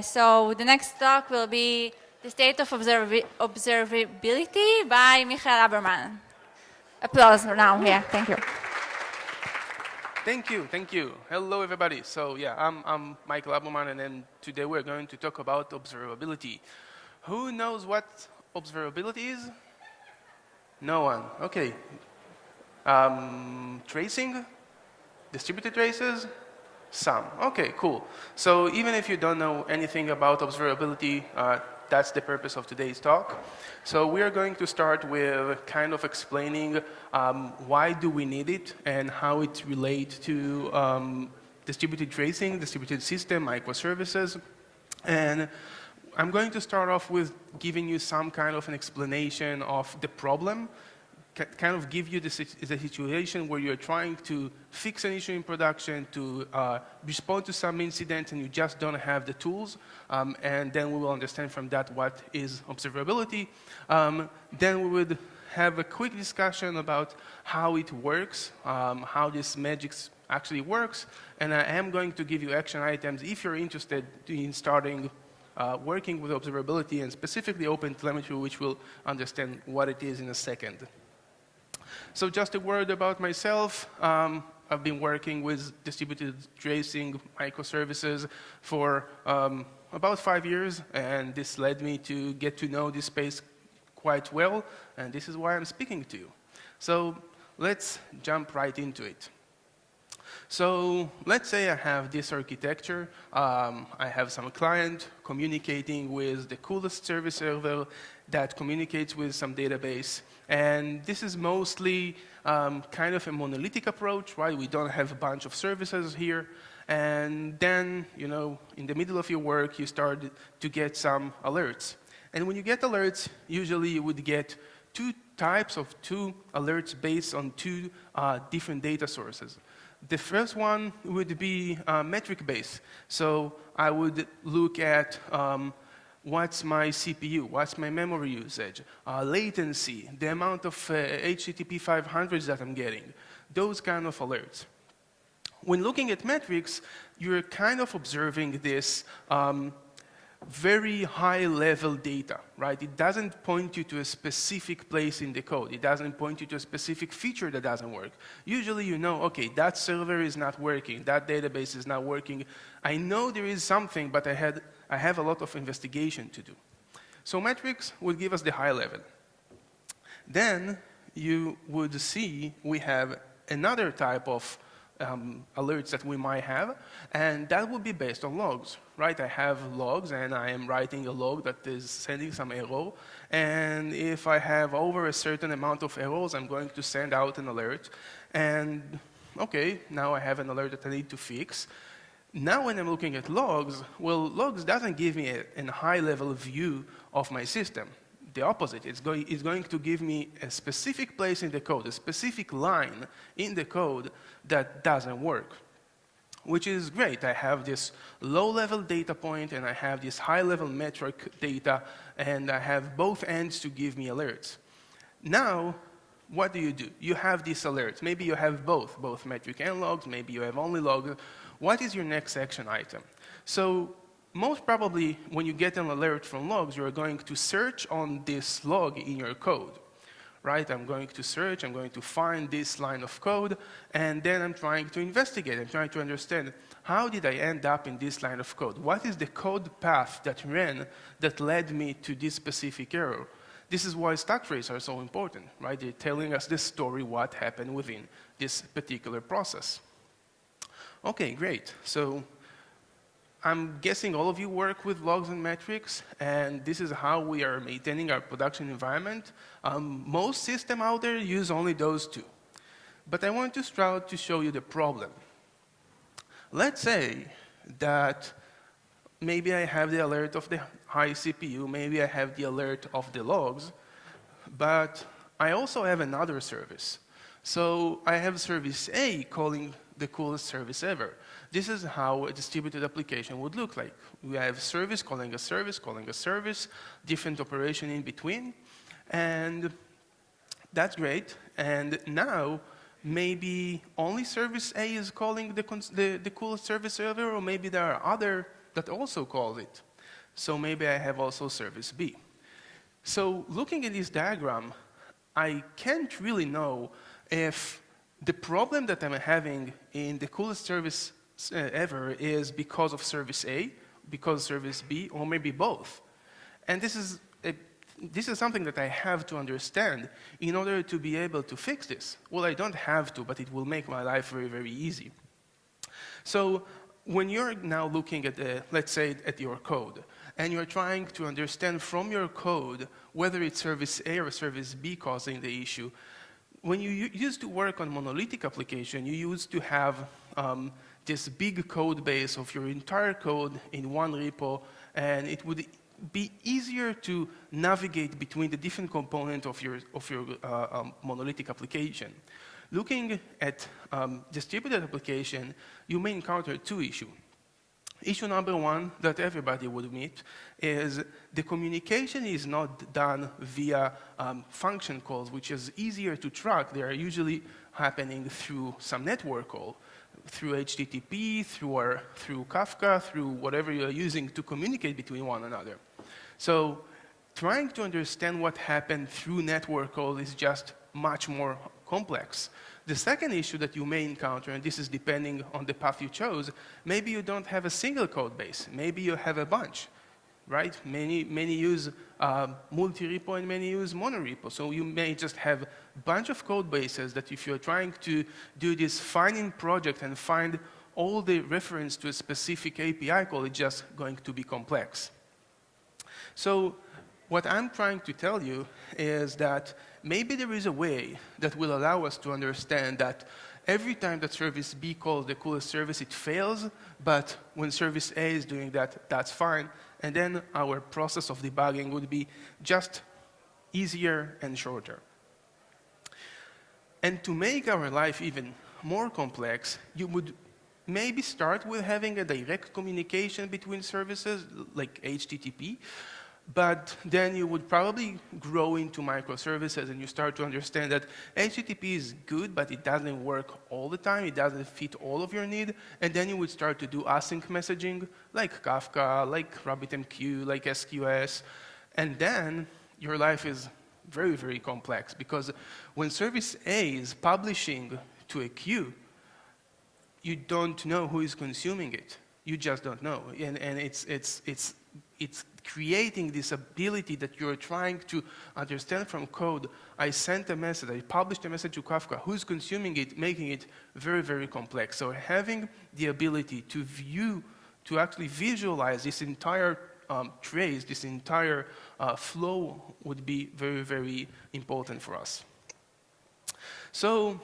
So the next talk will be the state of observability by Michael Haberman. Applause now. Yeah, thank you. Thank you. Hello, everybody. So yeah, I'm Michael Haberman, and then today we're going to talk about observability. Who knows what observability is? No one. Okay. Tracing? Distributed traces? Some. Okay, cool. So even if you don't know anything about observability, that's the purpose of today's talk. So we are going to start with kind of explaining why do we need it and how it relates to distributed tracing, distributed system, microservices. And I'm going to start off with giving you some kind of an explanation of the problem, kind of give you the situation where you're trying to fix an issue in production, to respond to some incident, and you just don't have the tools. And then we will understand from that what is observability. Then we would have a quick discussion about how it works, how this magic actually works. And I am going to give you action items if you're interested in starting working with observability and specifically OpenTelemetry, which we'll understand what it is in a second. So just a word about myself. I've been working with distributed tracing microservices for about 5 years, and this led me to get to know this space quite well, and this is why I'm speaking to you. So let's jump right into it. So let's say I have this architecture. I have some client communicating with the coolest service server that communicates with some database. And this is mostly kind of a monolithic approach, right? We don't have a bunch of services here. And then, you know, in the middle of your work, you start to get some alerts. And when you get alerts, usually you would get two alerts based on two different data sources. The first one would be metric-based. So I would look at what's my CPU, what's my memory usage, latency, the amount of HTTP 500s that I'm getting, those kind of alerts. When looking at metrics, you're kind of observing this very high-level data, right? It doesn't point you to a specific place in the code. It doesn't point you to a specific feature that doesn't work. Usually you know, okay, that server is not working, that database is not working. I know there is something, but I have a lot of investigation to do. So metrics would give us the high level. Then you would see we have another type of alerts that we might have, and that would be based on logs, right? I have logs, and I am writing a log that is sending some error, and if I have over a certain amount of errors, I'm going to send out an alert, and okay, now I have an alert that I need to fix. Now when I'm looking at logs, well, logs doesn't give me a high-level view of my system. The opposite, it's going to give me a specific place in the code, a specific line in the code that doesn't work, which is great. I have this low-level data point, and I have this high-level metric data, and I have both ends to give me alerts. Now, what do? You have these alerts. Maybe you have both metric and logs. Maybe you have only logs. What is your next action item? So most probably, when you get an alert from logs, you're going to search on this log in your code, right? I'm going to search, I'm going to find this line of code, and then I'm trying to investigate. I'm trying to understand, how did I end up in this line of code? What is the code path that ran that led me to this specific error? This is why stack traces are so important, right? They're telling us the story, what happened within this particular process. Okay, great. So I'm guessing all of you work with logs and metrics, and this is how we are maintaining our production environment. Most systems out there use only those two. But I want to try to show you the problem. Let's say that maybe I have the alert of the high CPU, maybe I have the alert of the logs, but I also have another service. So I have service A calling the coolest service ever. This is how a distributed application would look like. We have service calling a service, different operation in between, and that's great. And now, maybe only service A is calling the coolest service ever, or maybe there are other that also call it. So maybe I have also service B. So looking at this diagram, I can't really know if the problem that I'm having in the coolest service ever is because of service A, because of service B, or maybe both. And this is something that I have to understand in order to be able to fix this. Well, I don't have to, but it will make my life very, very easy. So when you're now looking at, let's say, at your code, and you're trying to understand from your code whether it's service A or service B causing the issue, when you used to work on monolithic application, you used to have this big code base of your entire code in one repo, and it would be easier to navigate between the different components of your monolithic application. Looking at distributed application, you may encounter two issues. Issue number one that everybody would meet is the communication is not done via function calls, which is easier to track. They are usually happening through some network call, through HTTP, through Kafka, through whatever you're using to communicate between one another. So trying to understand what happened through network call is just much more complex. The second issue that you may encounter, and this is depending on the path you chose, maybe you don't have a single code base. Maybe you have a bunch, right? Many use multi-repo and many use monorepo. So you may just have a bunch of code bases that if you're trying to do this finding project and find all the reference to a specific API call, it's just going to be complex. So what I'm trying to tell you is that maybe there is a way that will allow us to understand that every time that service B calls the coolest service, it fails, but when service A is doing that, that's fine. And then our process of debugging would be just easier and shorter. And to make our life even more complex, you would maybe start with having a direct communication between services, like HTTP, but then you would probably grow into microservices and you start to understand that HTTP is good, but it doesn't work all the time. It doesn't fit all of your need. And then you would start to do async messaging like Kafka, like RabbitMQ, like SQS. And then your life is very, very complex because when service A is publishing to a queue, you don't know who is consuming it. You just don't know. And it's creating this ability that you're trying to understand from code. I sent a message, I published a message to Kafka, who's consuming it, making it very, very complex. So having the ability to view, to actually visualize this entire trace, this entire flow would be very, very important for us. So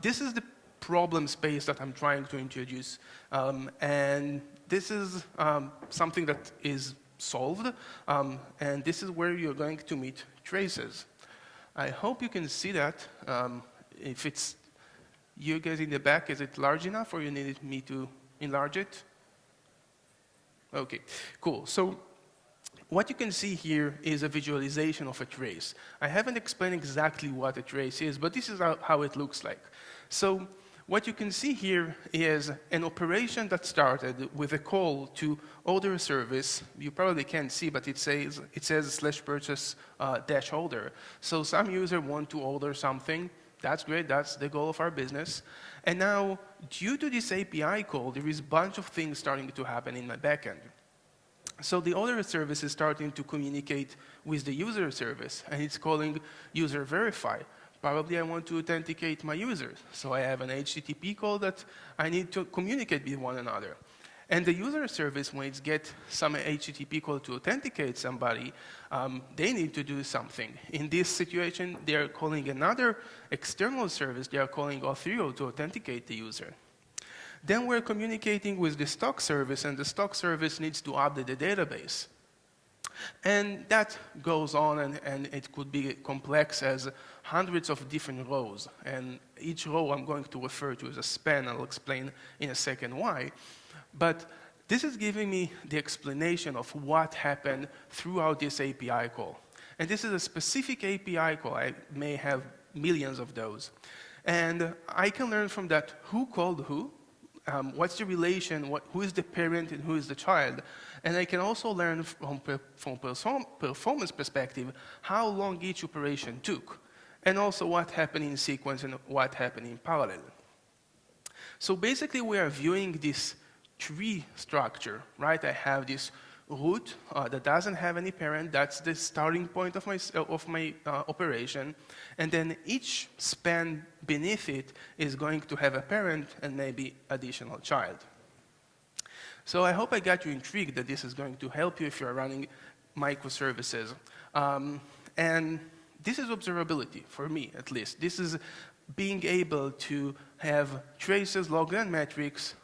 this is the problem space that I'm trying to introduce. And this is something that is solved, and this is where you're going to meet traces. I hope you can see that. If it's you guys in the back, is it large enough or you need me to enlarge it? Okay, cool. So what you can see here is a visualization of a trace. I haven't explained exactly what a trace is, but this is how it looks like. So what you can see here is an operation that started with a call to order a service. You probably can't see, but it says /purchase dash order. So some user want to order something. That's great. That's the goal of our business. And now, due to this API call, there is a bunch of things starting to happen in my backend. So the order service is starting to communicate with the user service, and it's calling user verify. Probably I want to authenticate my users. So I have an HTTP call that I need to communicate with one another. And the user service, when it gets some HTTP call to authenticate somebody, they need to do something. In this situation, they are calling another external service. They are calling Auth0 to authenticate the user. Then we're communicating with the stock service, and the stock service needs to update the database. And that goes on, and it could be complex as hundreds of different rows. And each row I'm going to refer to as a span. I'll explain in a second why. But this is giving me the explanation of what happened throughout this API call. And this is a specific API call. I may have millions of those. And I can learn from that who called who. what's the relation, who is the parent and who is the child. And I can also learn from performance perspective how long each operation took, and also what happened in sequence and what happened in parallel. So basically we are viewing this tree structure, right? I have this root that doesn't have any parent. That's the starting point of my operation. And then each span beneath it is going to have a parent and maybe additional child. So I hope I got you intrigued that this is going to help you if you're running microservices. And this is observability, for me at least. This is being able to have traces, logs, and metrics.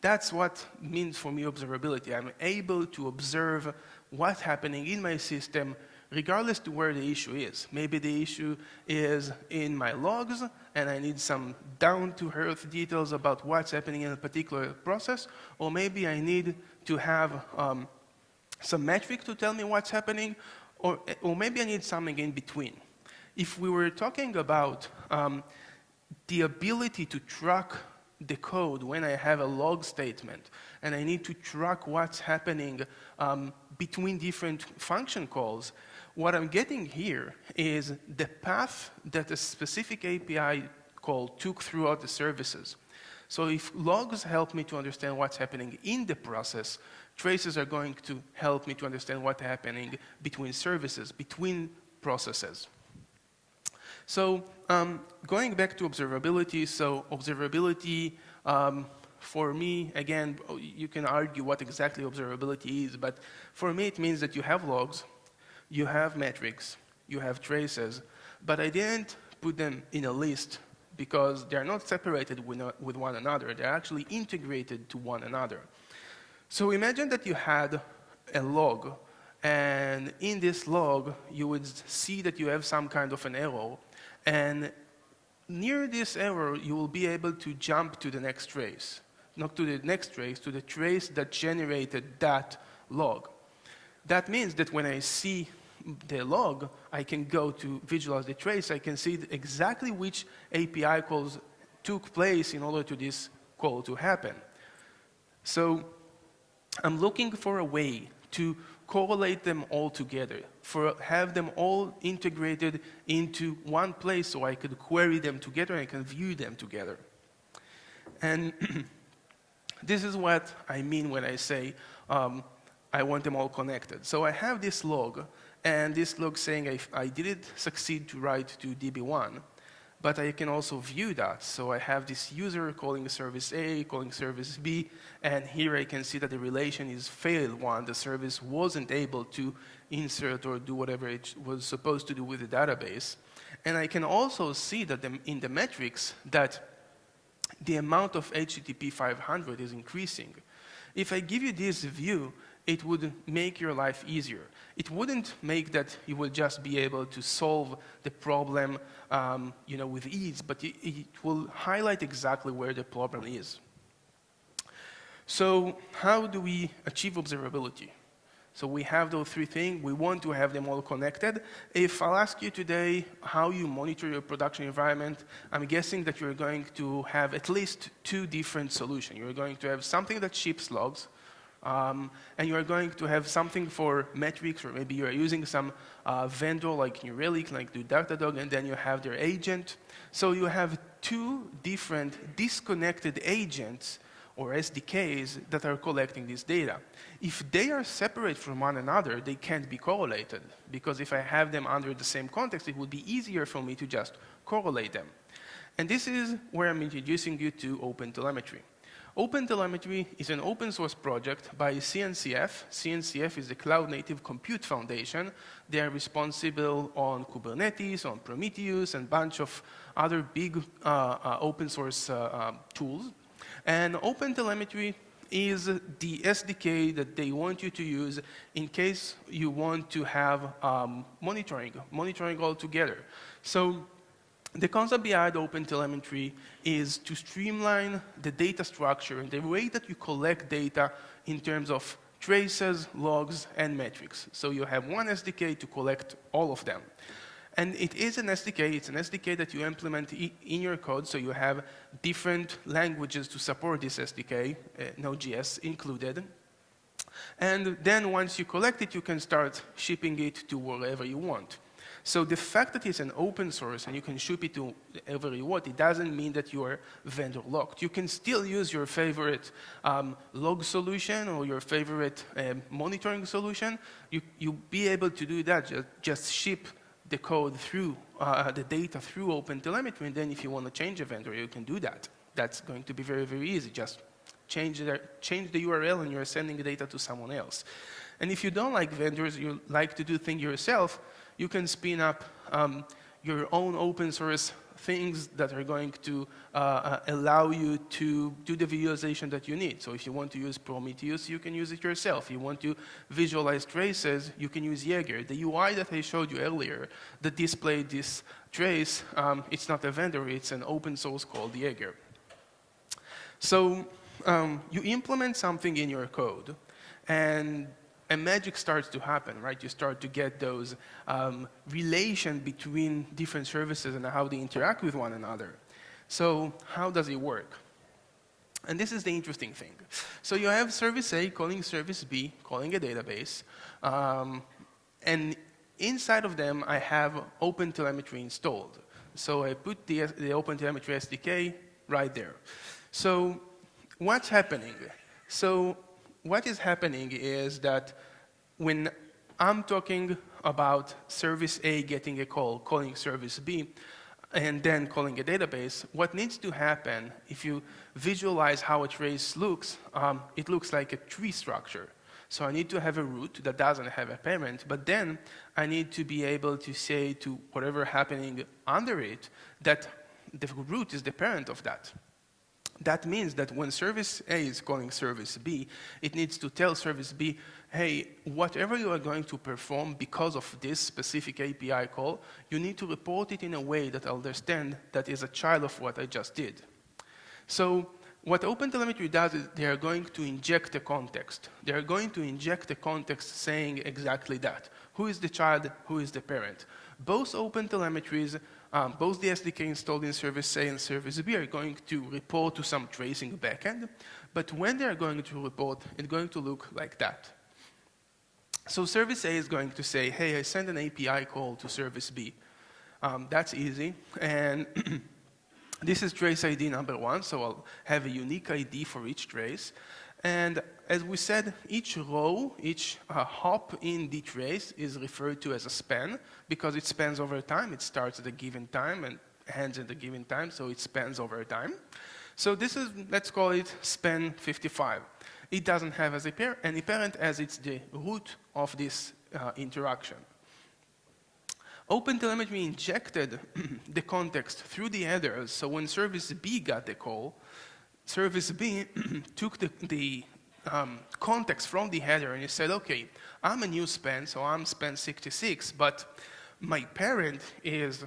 That's what means for me observability. I'm able to observe what's happening in my system regardless to where the issue is. Maybe the issue is in my logs and I need some down-to-earth details about what's happening in a particular process, or maybe I need to have some metric to tell me what's happening, or maybe I need something in between. If we were talking about the ability to track the code when I have a log statement and I need to track what's happening between different function calls, what I'm getting here is the path that a specific API call took throughout the services. So if logs help me to understand what's happening in the process, traces are going to help me to understand what's happening between services, between processes. So going back to observability, so observability for me, again, you can argue what exactly observability is, but for me it means that you have logs, you have metrics, you have traces, but I didn't put them in a list because they're not separated with one another. They're actually integrated to one another. So imagine that you had a log, and in this log you would see that you have some kind of an error, and near this error you will be able to jump to the next trace. Not to the next trace, to the trace that generated that log. That means that when I see the log, I can go to visualize the trace. I can see exactly which API calls took place in order to this call to happen. So I'm looking for a way to correlate them all together, have them all integrated into one place so I could query them together and I can view them together. And this is what I mean when I say I want them all connected. So I have this log, and this log saying I didn't succeed to write to DB1, but I can also view that. So I have this user calling service A, calling service B, and here I can see that the relation is failed one. The service wasn't able to insert or do whatever it was supposed to do with the database. And I can also see that in the metrics that the amount of HTTP 500 is increasing. If I give you this view, it would make your life easier. It wouldn't make that you will just be able to solve the problem with ease, but it will highlight exactly where the problem is. So how do we achieve observability? So we have those three things. We want to have them all connected. If I'll ask you today how you monitor your production environment, I'm guessing that you're going to have at least two different solutions. You're going to have something that ships logs, and you're going to have something for metrics, or maybe you're using some vendor like New Relic, like Datadog, and then you have their agent. So you have two different disconnected agents or SDKs that are collecting this data. If they are separate from one another, they can't be correlated, because if I have them under the same context, it would be easier for me to just correlate them. And this is where I'm introducing you to OpenTelemetry. OpenTelemetry is an open source project by CNCF. CNCF is the Cloud Native Compute Foundation. They are responsible on Kubernetes, on Prometheus, and a bunch of other big open source tools. And OpenTelemetry is the SDK that they want you to use in case you want to have monitoring all together. So the concept behind OpenTelemetry is to streamline the data structure and the way that you collect data in terms of traces, logs, and metrics. So you have one SDK to collect all of them. And it is an SDK. It's an SDK that you implement in your code, so you have different languages to support this SDK, Node.js included. And then once you collect it, you can start shipping it to wherever you want. So the fact that it's an open source and you can ship it to wherever you want, it doesn't mean that you are vendor locked. You can still use your favorite log solution or your favorite monitoring solution. You'll be able to do that, just ship the code through, the data through OpenTelemetry, and then if you want to change a vendor, you can do that. That's going to be very, very easy. Just change the URL and you're sending the data to someone else. And if you don't like vendors, you like to do things yourself, you can spin up your own open source things that are going to allow you to do the visualization that you need. So if you want to use Prometheus, you can use it yourself. You want to visualize traces, you can use Jaeger. The UI that I showed you earlier that displayed this trace, it's not a vendor, it's an open source called Jaeger. So you implement something in your code, and magic starts to happen, right? You start to get those relation between different services and how they interact with one another. So how does it work? And this is the interesting thing. So you have service A calling service B, calling a database. And inside of them, I have OpenTelemetry installed. So I put the OpenTelemetry SDK right there. So what's happening? So what is happening is that when I'm talking about service A getting a call, calling service B, and then calling a database, what needs to happen, if you visualize how a trace looks, it looks like a tree structure. So I need to have a root that doesn't have a parent, but then I need to be able to say to whatever happening under it that the root is the parent of that. That means that when service A is calling service B, it needs to tell service B, hey, whatever you are going to perform because of this specific API call, you need to report it in a way that I understand that is a child of what I just did. So what OpenTelemetry does is they are going to inject a context. They are going to inject a context saying exactly that. Who is the child? Who is the parent? Both OpenTelemetries, both the SDK installed in service A and service B are going to report to some tracing backend. But when they are going to report, it's going to look like that. So service A is going to say, hey, I sent an API call to service B. That's easy. And this is trace ID number 1, so I'll have a unique ID for each trace. And as we said, each row, each hop in the trace is referred to as a span because it spans over time. It starts at a given time and ends at a given time, so it spans over time. So this is, let's call it span 55. It doesn't have as any parent as it's the root of this interaction. OpenTelemetry injected the context through the headers, so when service B got the call, service B took the context from the header and he said, okay, I'm a new span, so I'm span 66, but my parent is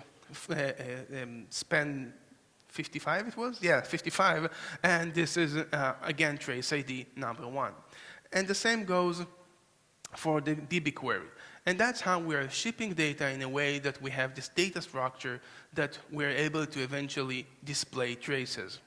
span 55 it was? Yeah, 55, and this is, again, trace ID number 1. And the same goes for the DB query. And that's how we are shipping data in a way that we have this data structure that we're able to eventually display traces.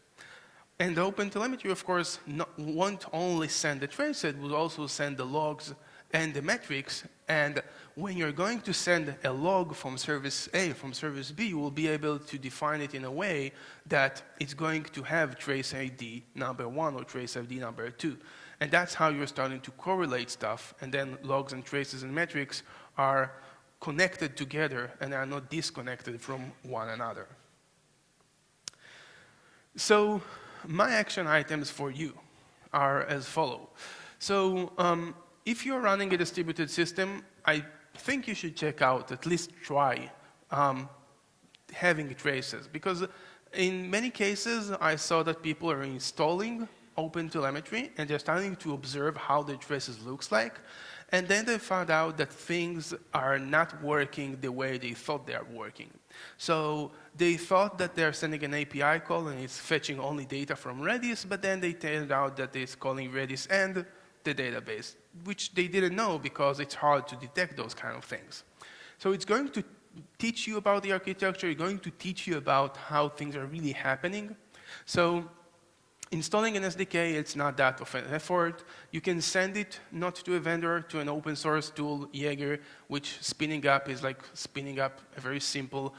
And OpenTelemetry, of course, won't only send the traces, it will also send the logs and the metrics. And when you're going to send a log from service A, from service B, you will be able to define it in a way that it's going to have trace ID number 1 or trace ID number 2. And that's how you're starting to correlate stuff. And then logs and traces and metrics are connected together and are not disconnected from one another. So my action items for you are as follow. So if you're running a distributed system, I think you should check out, at least try, having traces. Because in many cases, I saw that people are installing OpenTelemetry and they're starting to observe how the traces looks like. And then they found out that things are not working the way they thought they are working. So they thought that they're sending an API call and it's fetching only data from Redis, but then they turned out that it's calling Redis and the database, which they didn't know because it's hard to detect those kind of things. So it's going to teach you about the architecture, going to teach you about how things are really happening. So installing an SDK, it's not that of an effort. You can send it not to a vendor, to an open source tool, Jaeger, which spinning up is like spinning up a very simple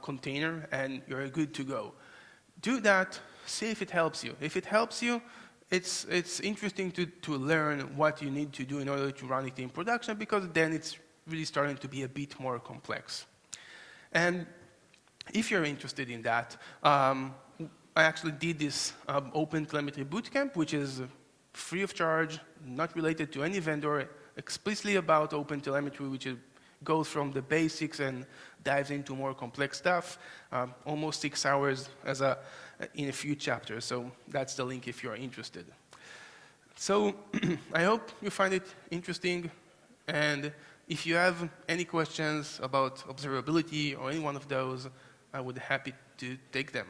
container, and you're good to go. Do that, see if it helps you. If it helps you, it's interesting to learn what you need to do in order to run it in production, because then it's really starting to be a bit more complex. And if you're interested in that, I actually did this OpenTelemetry bootcamp, which is free of charge, not related to any vendor, explicitly about OpenTelemetry, which goes from the basics and dives into more complex stuff. Almost 6 hours in a few chapters. So that's the link if you're interested. So I hope you find it interesting. And if you have any questions about observability or any one of those, I would be happy to take them.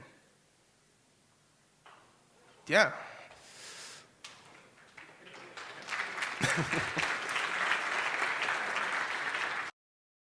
Yeah.